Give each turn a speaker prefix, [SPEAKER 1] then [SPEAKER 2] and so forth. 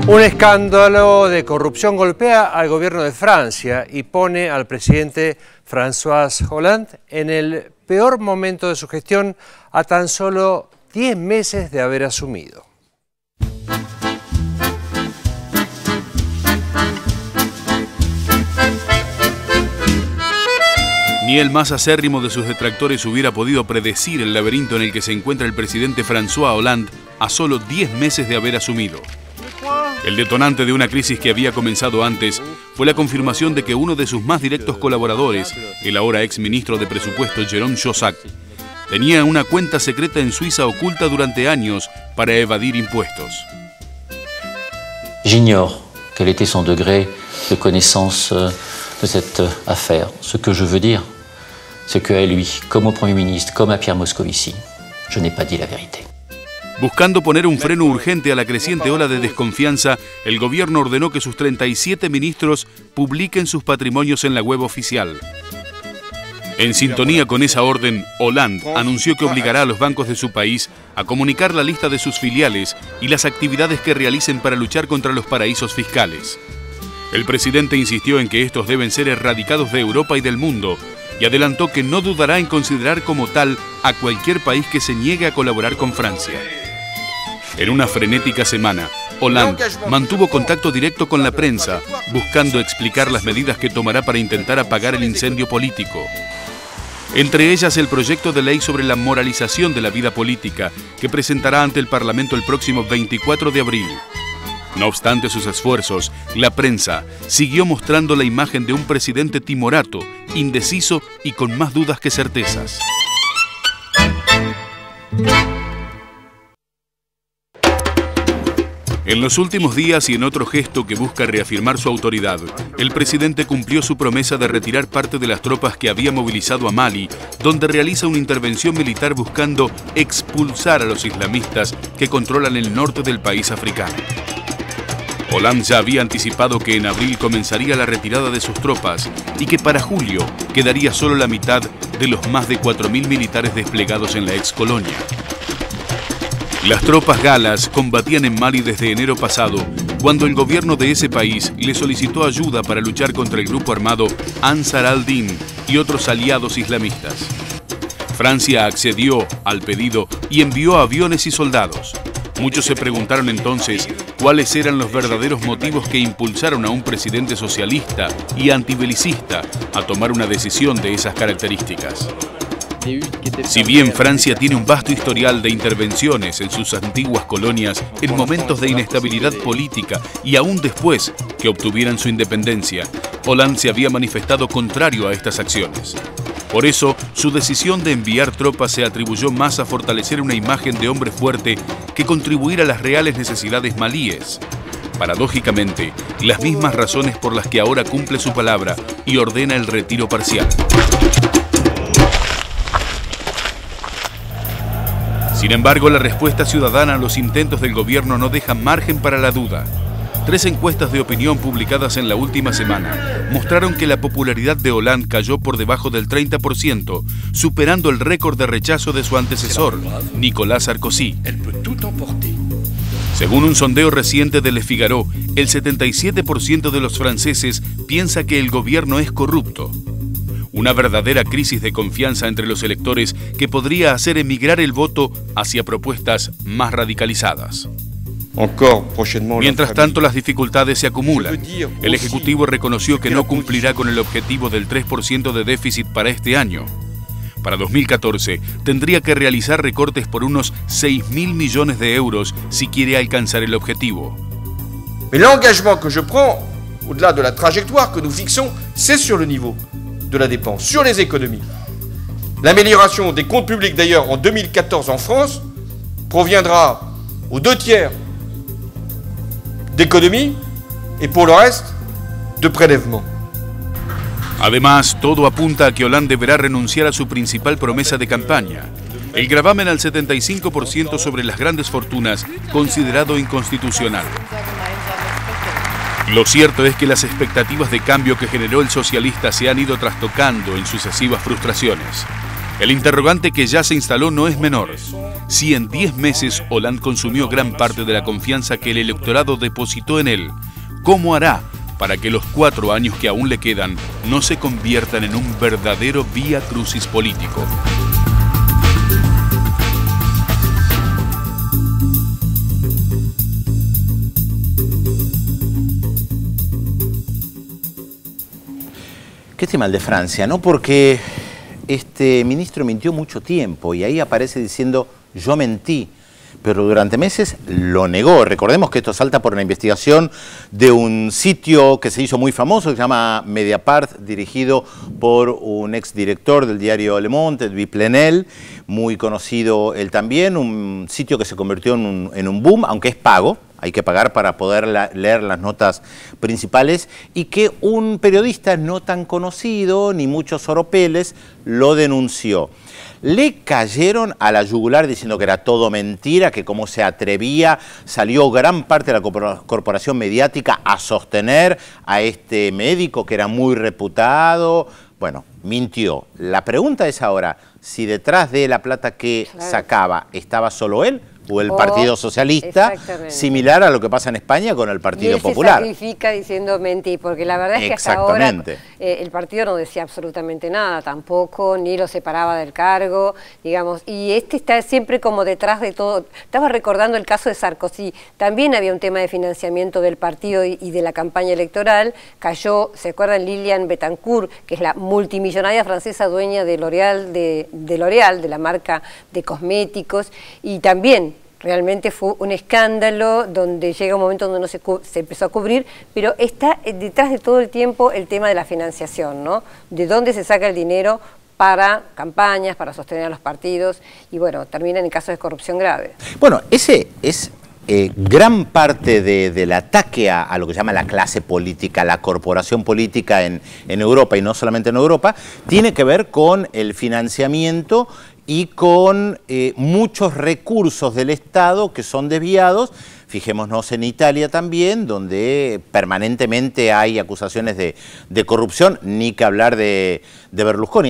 [SPEAKER 1] Un escándalo de corrupción golpea al gobierno de Francia y pone al presidente François Hollande en el peor momento de su gestión a tan solo 10 meses de haber asumido.
[SPEAKER 2] Ni el más acérrimo de sus detractores hubiera podido predecir el laberinto en el que se encuentra el presidente François Hollande a solo 10 meses de haber asumido. El detonante de una crisis que había comenzado antes fue la confirmación de que uno de sus más directos colaboradores, el ahora exministro de Presupuesto Jérôme Chossack, tenía una cuenta secreta en Suiza oculta durante años para evadir impuestos.
[SPEAKER 3] J'ignore quel était son degré de connaissance de cette affaire. Ce que je veux dire, c'est qu'à lui, comme au Premier ministre, comme à Pierre Moscovici, je n'ai pas dit la vérité.
[SPEAKER 2] Buscando poner un freno urgente a la creciente ola de desconfianza, el gobierno ordenó que sus 37 ministros publiquen sus patrimonios en la web oficial. En sintonía con esa orden, Hollande anunció que obligará a los bancos de su país a comunicar la lista de sus filiales y las actividades que realicen para luchar contra los paraísos fiscales. El presidente insistió en que estos deben ser erradicados de Europa y del mundo, y adelantó que no dudará en considerar como tal a cualquier país que se niegue a colaborar con Francia. En una frenética semana, Hollande mantuvo contacto directo con la prensa, buscando explicar las medidas que tomará para intentar apagar el incendio político. Entre ellas el proyecto de ley sobre la moralización de la vida política, que presentará ante el Parlamento el próximo 24 de abril. No obstante sus esfuerzos, la prensa siguió mostrando la imagen de un presidente timorato, indeciso y con más dudas que certezas. En los últimos días y en otro gesto que busca reafirmar su autoridad, el presidente cumplió su promesa de retirar parte de las tropas que había movilizado a Mali, donde realiza una intervención militar buscando expulsar a los islamistas que controlan el norte del país africano. Hollande ya había anticipado que en abril comenzaría la retirada de sus tropas y que para julio quedaría solo la mitad de los más de 4.000 militares desplegados en la excolonia. Las tropas galas combatían en Mali desde enero pasado, cuando el gobierno de ese país le solicitó ayuda para luchar contra el grupo armado Ansar al-Din y otros aliados islamistas. Francia accedió al pedido y envió aviones y soldados. Muchos se preguntaron entonces cuáles eran los verdaderos motivos que impulsaron a un presidente socialista y antibelicista a tomar una decisión de esas características. Si bien Francia tiene un vasto historial de intervenciones en sus antiguas colonias en momentos de inestabilidad política y aún después que obtuvieran su independencia, Hollande se había manifestado contrario a estas acciones. Por eso, su decisión de enviar tropas se atribuyó más a fortalecer una imagen de hombre fuerte que contribuir a las reales necesidades malíes. Paradójicamente, las mismas razones por las que ahora cumple su palabra y ordena el retiro parcial. Sin embargo, la respuesta ciudadana a los intentos del gobierno no deja margen para la duda. 3 encuestas de opinión publicadas en la última semana mostraron que la popularidad de Hollande cayó por debajo del 30%, superando el récord de rechazo de su antecesor, Nicolas Sarkozy. Según un sondeo reciente de Le Figaro, el 77% de los franceses piensa que el gobierno es corrupto. Una verdadera crisis de confianza entre los electores que podría hacer emigrar el voto hacia propuestas más radicalizadas. Mientras tanto, las dificultades se acumulan. El Ejecutivo reconoció que no cumplirá con el objetivo del 3% de déficit para este año. Para 2014, tendría que realizar recortes por unos 6.000 millones de euros si quiere alcanzar el objetivo.
[SPEAKER 4] Mais l'engagement que je prends, au-delà de la trajectoire que nous fixons, c'est sur le niveau de la dépense, sur les économies. L'amélioration des comptes publics, d'ailleurs, en 2014 en France, proviendra aux 2 tiers d'économies et pour le reste, de prélèvements.
[SPEAKER 2] Además, todo apunta a que Hollande deberá renunciar a su principal promesa de campaña, el gravamen al 75% sobre las grandes fortunas, considerado inconstitucional. Lo cierto es que las expectativas de cambio que generó el socialista se han ido trastocando en sucesivas frustraciones. El interrogante que ya se instaló no es menor. Si en 10 meses Hollande consumió gran parte de la confianza que el electorado depositó en él, ¿cómo hará para que los 4 años que aún le quedan no se conviertan en un verdadero vía crucis político?
[SPEAKER 5] Qué tema el de Francia, ¿no? Porque este ministro mintió mucho tiempo y ahí aparece diciendo yo mentí, pero durante meses lo negó. Recordemos que esto salta por una investigación de un sitio que se hizo muy famoso, que se llama Mediapart, dirigido por un exdirector del diario Le Monde, Edwy Plenel, muy conocido él también, un sitio que se convirtió en un boom, aunque es pago. Hay que pagar para poder leer las notas principales, y que un periodista no tan conocido, ni muchos oropeles, lo denunció. Le cayeron a la yugular diciendo que era todo mentira, que cómo se atrevía, salió gran parte de la corporación mediática a sostener a este médico que era muy reputado. Bueno, mintió. La pregunta es ahora, si detrás de la plata que sacaba estaba solo él, o el Partido Socialista, similar a lo que pasa en España con el Partido Popular.
[SPEAKER 6] Se sacrifica diciendo mentí, porque la verdad es que hasta ahora el partido no decía absolutamente nada, tampoco, ni lo separaba del cargo, digamos, y está siempre como detrás de todo. Estaba recordando el caso de Sarkozy, también había un tema de financiamiento del partido y de la campaña electoral, cayó, ¿se acuerdan? Liliane Bettencourt, que es la multimillonaria francesa dueña de L'Oréal, de la marca de cosméticos, y también realmente fue un escándalo donde llega un momento donde no se empezó a cubrir, pero está detrás de todo el tiempo el tema de la financiación, ¿no? De dónde se saca el dinero para campañas, para sostener a los partidos, y bueno, termina en casos de corrupción grave.
[SPEAKER 5] Bueno, ese es gran parte del ataque a lo que se llama la clase política, la corporación política en Europa, y no solamente en Europa, tiene que ver con el financiamiento y con muchos recursos del Estado que son desviados. Fijémonos en Italia también, donde permanentemente hay acusaciones de corrupción, ni que hablar de Berlusconi.